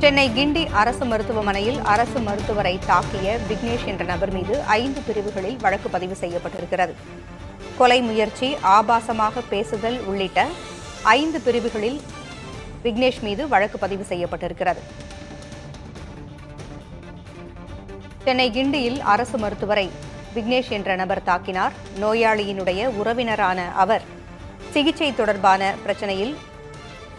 சென்னை கிண்டி அரசு மருத்துவமனையில் அரசு மருத்துவரை தாக்கிய விக்னேஷ் என்ற நபர் மீது 5 பிரிவுகளில் வழக்கு பதிவு செய்யப்பட்டிருக்கிறது. கொலை முயற்சி, ஆபாசமாக பேசுதல் உள்ளிட்ட 5 பிரிவுகளில் விக்னேஷ் மீது வழக்கு பதிவு செய்யப்பட்டிருக்கிறது. சென்னை கிண்டியில் அரசு மருத்துவரை விக்னேஷ் என்ற நபர் தாக்கினார். நோயாளியினுடைய உறவினரான அவர் சிகிச்சை தொடர்பான பிரச்சனையில்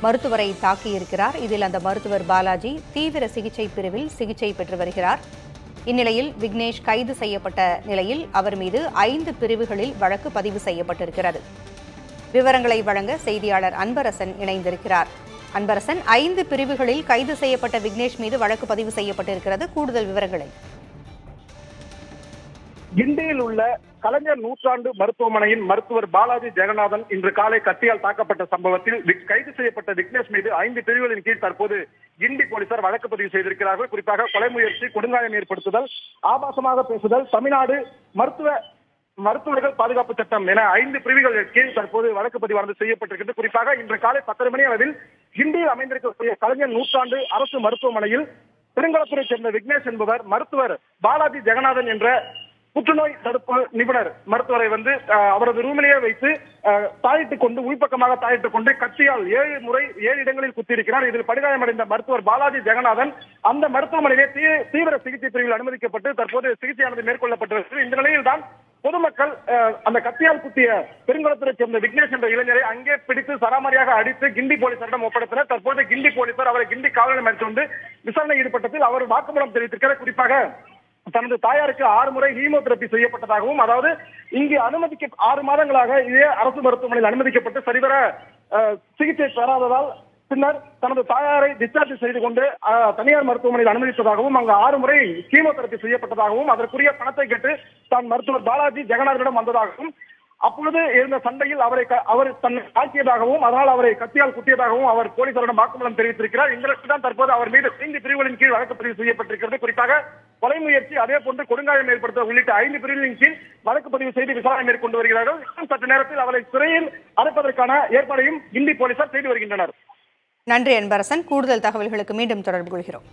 மருத்துவரை தாக்கியிருக்கிறார். இதில் அந்த மருத்துவர் பாலாஜி தீவிர சிகிச்சை பிரிவில் சிகிச்சை பெற்று வருகிறார். இந்நிலையில் விக்னேஷ் கைது செய்யப்பட்ட நிலையில் அவர் மீது 5 பிரிவுகளில் வழக்கு பதிவு செய்யப்பட்டிருக்கிறது. விவரங்களை வழங்க செய்தியாளர் அன்பரசன் இணைந்திருக்கிறார். அன்பரசன், 5 பிரிவுகளில் கைது செய்யப்பட்ட விக்னேஷ் மீது வழக்கு பதிவு செய்யப்பட்டிருக்கிறது. கூடுதல் விவரங்களை. கிண்டியில் உள்ள கலைஞர் நூற்றாண்டு மருத்துவமனையின் மருத்துவர் பாலாஜி ஜெகநாதன் இன்று காலை கத்தியால் தாக்கப்பட்ட சம்பவத்தில் கைது செய்யப்பட்ட விக்னேஷ் மீது 5 பிரிவுகளின் கீழ் தற்போது கிண்டி போலீசார் வழக்கு பதிவு செய்திருக்கிறார்கள். குறிப்பாக கொலை முயற்சி, கொடுங்காயம் ஏற்படுத்துதல், ஆபாசமாக பேசுதல், தமிழ்நாடு மருத்துவர்கள் பாதுகாப்பு சட்டம் என 5 பிரிவுகளின் கீழ் தற்போது வழக்கு பதிவானது செய்யப்பட்டிருக்கிறது. குறிப்பாக இன்று காலை 10:30 மணி அளவில் கிண்டியில் அமைந்திருக்கக்கூடிய கலைஞர் நூற்றாண்டு அரசு மருத்துவமனையில் பெருங்குளத்தூரை சேர்ந்த விக்னேஷ் என்பவர் மருத்துவர் பாலாஜி ஜெகநாதன் என்ற புற்றுநோய் தடுப்பு நிபுணர் மருத்துவரை அவரது ரூமிலேயே வைத்து தாயிட்டுக் கொண்டு உள்பக்கமாக தாயிட்டுக் கொண்டு கத்தியால் 7 இடங்களில் குத்தியிருக்கிறார். இதில் படுகாயமடைந்த மருத்துவர் பாலாஜி ஜெகநாதன் அந்த மருத்துவமனையிலே தீவிர சிகிச்சை பிரிவில் அனுமதிக்கப்பட்டு தற்போது சிகிச்சையானது மேற்கொள்ளப்பட்டிருக்கிறது. இந்த நிலையில் தான் பொதுமக்கள் அந்த கத்தியால் குத்திய பெருங்குளத்தூரை சேர்ந்த விக்னேஷ் என்ற இளைஞரை அங்கே பிடித்து சராமரியாக அடித்து கிண்டி போலீசாரிடம் ஒப்படைத்தனர். தற்போது கிண்டி போலீசார் அவரை கிண்டி காவல் நிலையம் மேற்கொண்டு விசாரணை ஈடுபட்டதில் அவர் வாக்குமூலம் தெரிவித்திருக்கிறார். குறிப்பாக தனது தாயாருக்கு 6 முறை ஹீமோதெரபி செய்யப்பட்டதாகவும், அதாவது இங்கு 6 மாதங்களாக இதே அரசு மருத்துவமனையில் அனுமதிக்கப்பட்டு சரிவர சிகிச்சை பெறாததால் பின்னர் தனது தாயாரை டிஸ்சார்ஜ் செய்து கொண்டு தனியார் மருத்துவமனையில் அனுமதித்ததாகவும், அங்கு 6 முறை ஹீமோதெரபி செய்யப்பட்டதாகவும், அதற்குரிய பணத்தை கேட்டு தான் மருத்துவர் பாலாஜி ஜெகநாதனிடம் வந்ததாகவும், அப்பொழுது இருந்த சண்டையில் அவர் தன்னை தாக்கியதாகவும், அதனால் அவரை கத்தியால் குத்தியதாகவும் அவர் போலீசாரிடம் வாக்குமூலம் தெரிவித்திருக்கிறார். இந்த தான் தற்போது அவர் மீது 5 பிரிவுகளின் கீழ் வழக்கு பதிவு செய்யப்பட்டிருக்கிறது. குறிப்பாக கொலை முயற்சி, அதே போன்று கொடுங்காயம் ஏற்படுத்த உள்ளிட்ட 5 பிரிவுகளின் கீழ் வழக்கு பதிவு செய்து விசாரணை மேற்கொண்டு வருகிறார்கள். சற்று நேரத்தில் அவரை சிறையில் அடைப்பதற்கான ஏற்பாடையும் கிண்டி போலீசார் செய்து வருகின்றனர். நன்றி அன்பரசன். கூடுதல் தகவல்களுக்கு மீண்டும் தொடர்பு கொள்கிறோம்.